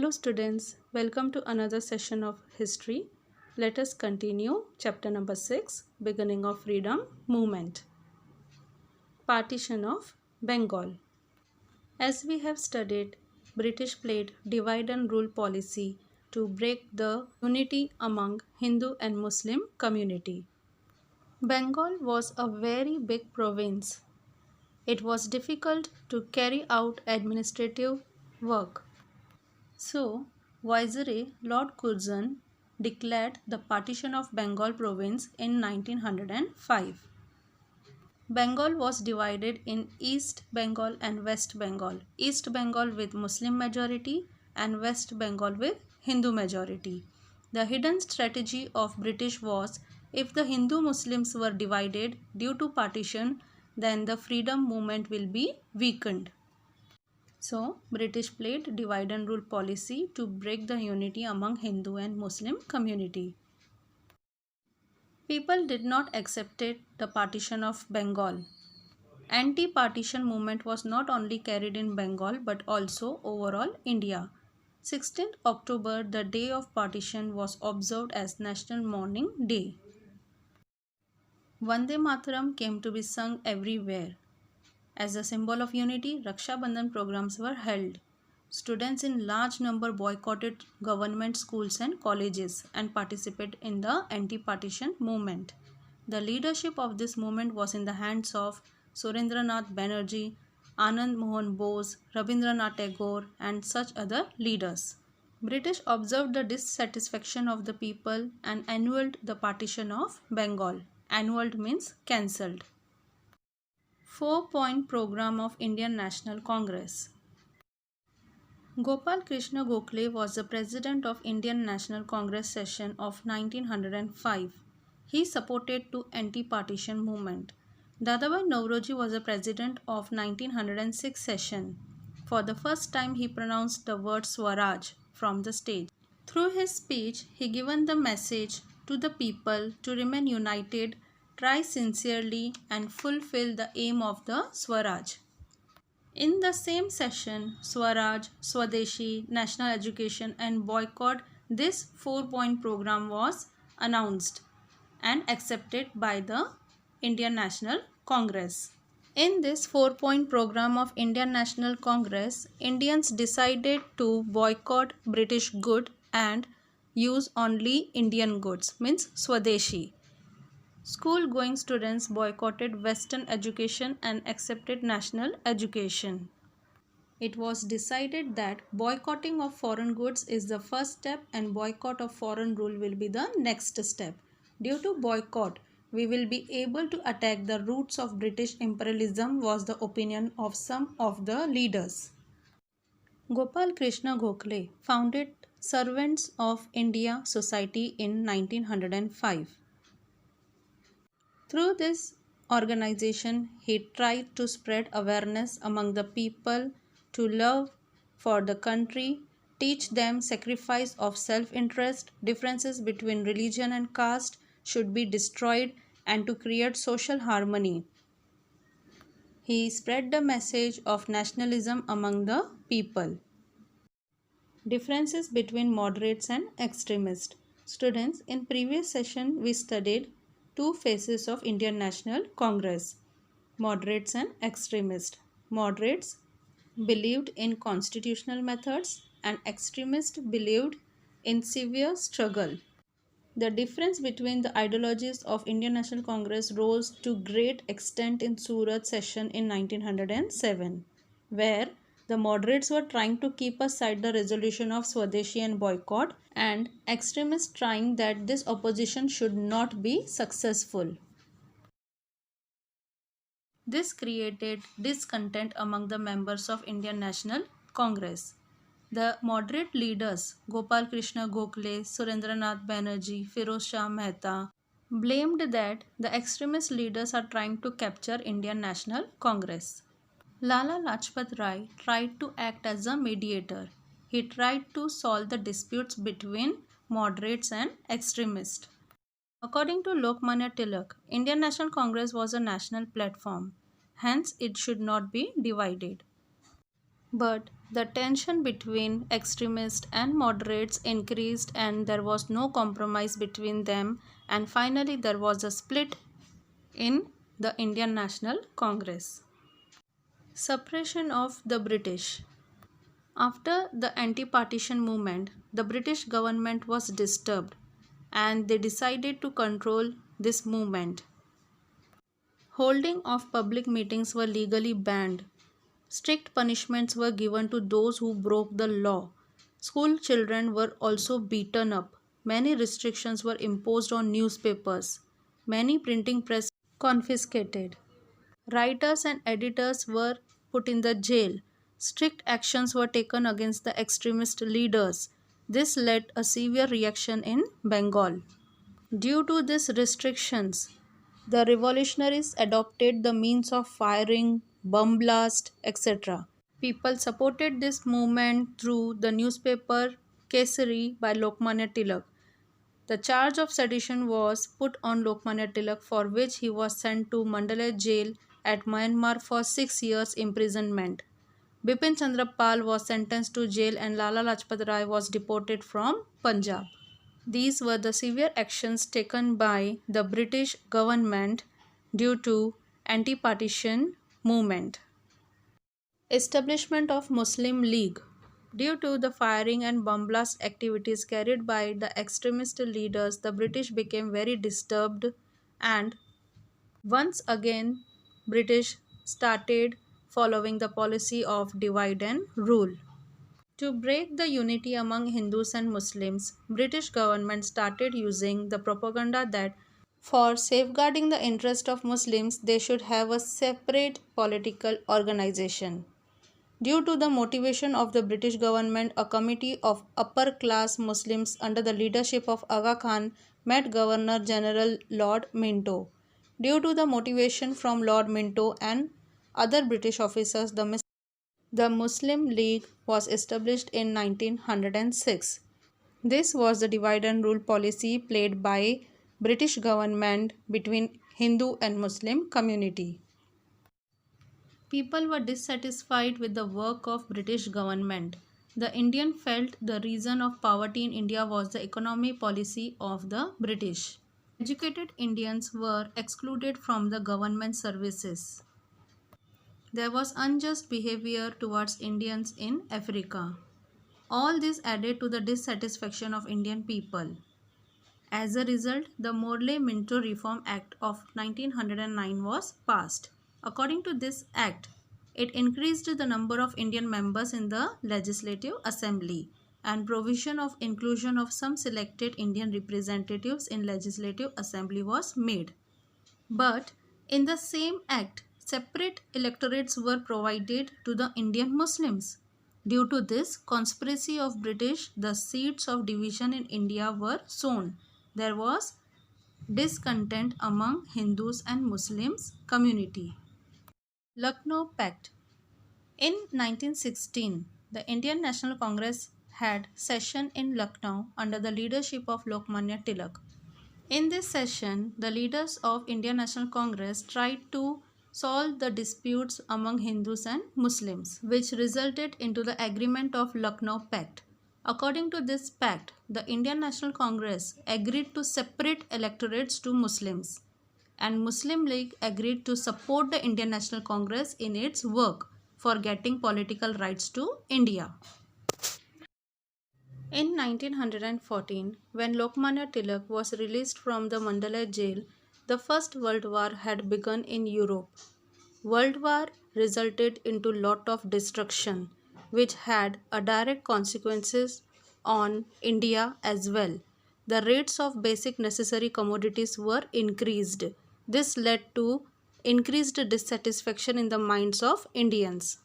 Hello students, welcome to another session of history. Let us continue chapter number 6, beginning of freedom movement. Partition of Bengal. As we have studied, British played divide and rule policy to break the unity among Hindu and Muslim community. Bengal was a very big province. It was difficult to carry out administrative work. So, Viceroy Lord Curzon declared the partition of Bengal province in 1905. Bengal was divided in East Bengal and West Bengal. East Bengal with Muslim majority and West Bengal with Hindu majority. The hidden strategy of British was if the Hindu Muslims were divided due to partition, then the freedom movement will be weakened. So, British played divide and rule policy to break the unity among Hindu and Muslim community. People did not accept the partition of Bengal. Anti-partition movement was not only carried in Bengal but also overall India. 16th October, the day of partition, was observed as National Mourning Day. Vande Mataram came to be sung everywhere. As a symbol of unity, Raksha Bandhan programs were held. Students in large number boycotted government schools and colleges and participated in the anti-partition movement. The leadership of this movement was in the hands of Surendranath Banerjee, Anand Mohan Bose, Rabindranath Tagore and such other leaders. British observed the dissatisfaction of the people and annulled the partition of Bengal. Annulled means cancelled. 4-point program of Indian National Congress. Gopal Krishna Gokhale was the president of Indian National Congress session of 1905. He supported to anti-partition movement. Dadabhai Naoroji was the president of 1906 session. For the first time he pronounced the word Swaraj from the stage. Through his speech, he given the message to the people to remain united, try sincerely and fulfill the aim of the Swaraj. In the same session, Swaraj, Swadeshi, National Education and Boycott, this 4-point program was announced and accepted by the Indian National Congress. In this 4-point program of Indian National Congress, Indians decided to boycott British goods and use only Indian goods, means Swadeshi. School-going students boycotted Western education and accepted national education. It was decided that boycotting of foreign goods is the first step and boycott of foreign rule will be the next step. Due to boycott, we will be able to attack the roots of British imperialism was the opinion of some of the leaders. Gopal Krishna Gokhale founded Servants of India Society in 1905. Through this organization, he tried to spread awareness among the people to love for the country, teach them sacrifice of self-interest, differences between religion and caste should be destroyed and to create social harmony. He spread the message of nationalism among the people. Differences between moderates and extremists. Students, in previous session we studied two phases of Indian National Congress, moderates and extremists. Moderates believed in constitutional methods and extremists believed in severe struggle. The difference between the ideologies of Indian National Congress rose to great extent in Surat session in 1907, where the moderates were trying to keep aside the resolution of Swadeshi and boycott and extremists trying that this opposition should not be successful. This created discontent among the members of Indian National Congress. The moderate leaders Gopal Krishna Gokhale, Surendranath Banerjee, Firoz Shah Mehta blamed that the extremist leaders are trying to capture Indian National Congress. Lala Lajpat Rai tried to act as a mediator. He tried to solve the disputes between moderates and extremists. According to Lokmanya Tilak, Indian National Congress was a national platform. Hence, it should not be divided. But the tension between extremists and moderates increased, and there was no compromise between them, and finally there was a split in the Indian National Congress. Suppression of the British. After the anti-partition movement, the British government was disturbed and they decided to control this movement. Holding of public meetings were legally banned. Strict punishments were given to those who broke the law. School children were also beaten up. Many restrictions were imposed on newspapers. Many printing press confiscated. Writers and editors were put in the jail. Strict actions were taken against the extremist leaders. This led a severe reaction in Bengal. Due to these restrictions, the revolutionaries adopted the means of firing, bomb blast, etc. People supported this movement through the newspaper Kesari by Lokmanya Tilak. The charge of sedition was put on Lokmanya Tilak, for which he was sent to Mandalay jail at Myanmar for 6 years imprisonment. Bipin Chandra Pal was sentenced to jail and Lala Lajpat Rai was deported from Punjab. These were the severe actions taken by the British government due to anti-partition movement. Establishment of Muslim League. Due to the firing and bomb blast activities carried by the extremist leaders, the British became very disturbed, and once again British started following the policy of divide and rule. To break the unity among Hindus and Muslims, British government started using the propaganda that for safeguarding the interest of Muslims, they should have a separate political organization. Due to the motivation of the British government, a committee of upper-class Muslims under the leadership of Aga Khan met Governor General Lord Minto. Due to the motivation from Lord Minto and other British officers, the Muslim League was established in 1906. This was the divide and rule policy played by British government between Hindu and Muslim community. People were dissatisfied with the work of British government. The Indian felt the reason of poverty in India was the economy policy of the British. Educated Indians were excluded from the government services. There was unjust behavior towards Indians in Africa. All this added to the dissatisfaction of Indian people. As a result, the Morley-Minto Reform Act of 1909 was passed. According to this act, it increased the number of Indian members in the Legislative Assembly, and provision of inclusion of some selected Indian representatives in Legislative Assembly was made. But in the same act, separate electorates were provided to the Indian Muslims. Due to this conspiracy of British, the seeds of division in India were sown. There was discontent among Hindus and Muslims community. Lucknow Pact. In 1916, the Indian National Congress had session in Lucknow under the leadership of Lokmanya Tilak. In this session, the leaders of Indian National Congress tried to solve the disputes among Hindus and Muslims, which resulted into the agreement of Lucknow Pact. According to this pact, the Indian National Congress agreed to separate electorates to Muslims, and Muslim League agreed to support the Indian National Congress in its work for getting political rights to India. In 1914, when Lokmanya Tilak was released from the Mandalay jail, the First World War had begun in Europe. World War resulted into lot of destruction, which had a direct consequences on India as well. The rates of basic necessary commodities were increased. This led to increased dissatisfaction in the minds of Indians.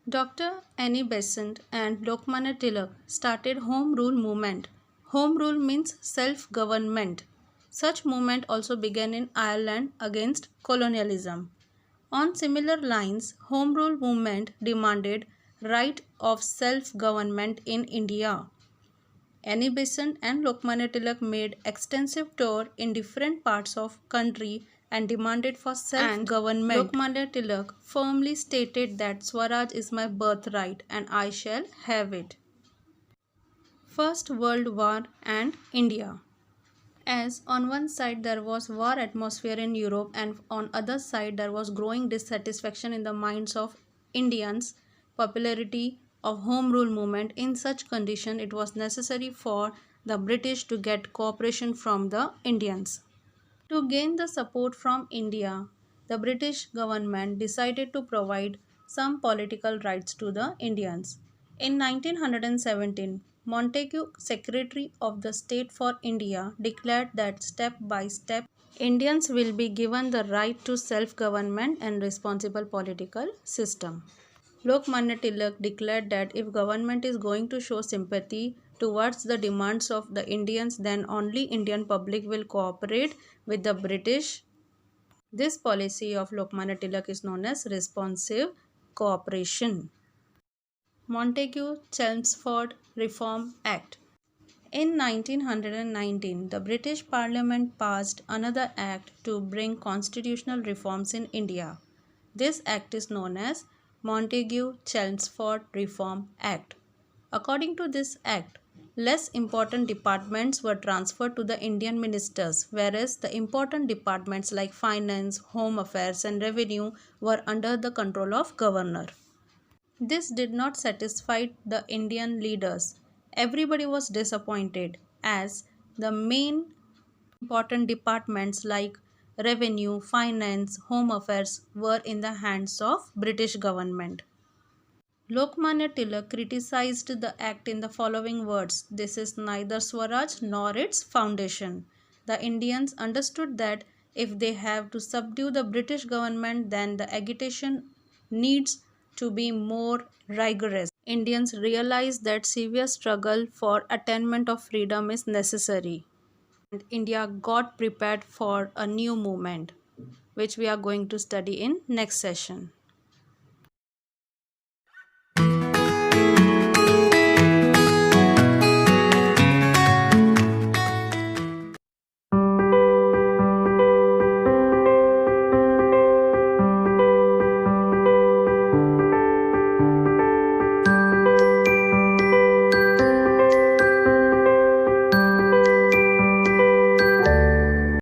Dr. Annie Besant and Lokmanya Tilak started Home Rule movement. Home Rule means self-government. Such movement also began in Ireland against colonialism. On similar lines, Home Rule movement demanded right of self-government in India. Annie Besant and Lokmanya Tilak made extensive tour in different parts of country and demanded for self-government. Lokmanya Tilak firmly stated that Swaraj is my birthright and I shall have it. First World War and India. As on one side there was war atmosphere in Europe and on other side there was growing dissatisfaction in the minds of Indians, popularity of home rule movement. In such condition it was necessary for the British to get cooperation from the Indians. To gain the support from India, the British government decided to provide some political rights to the Indians. In 1917, Montagu, Secretary of the State for India, declared that step by step Indians will be given the right to self-government and responsible political system. Lokmanya Tilak declared that if government is going to show sympathy towards the demands of the Indians, then only Indian public will cooperate with the British. This policy of Lokmanya Tilak is known as responsive cooperation. Montagu-Chelmsford Reform Act. In 1919, the British Parliament passed another act to bring constitutional reforms in India. This act is known as Montagu-Chelmsford Reform Act. According to this act, less important departments were transferred to the Indian ministers, whereas the important departments like finance, home affairs and revenue were under the control of governor. This did not satisfy the Indian leaders. Everybody was disappointed as the main important departments like revenue, finance, home affairs were in the hands of British government. Lokmanya Tilak criticized the act in the following words: "This is neither Swaraj nor its foundation." The Indians understood that if they have to subdue the British government, then the agitation needs to be more rigorous. Indians realized that severe struggle for attainment of freedom is necessary. And India got prepared for a new movement, which we are going to study in next session.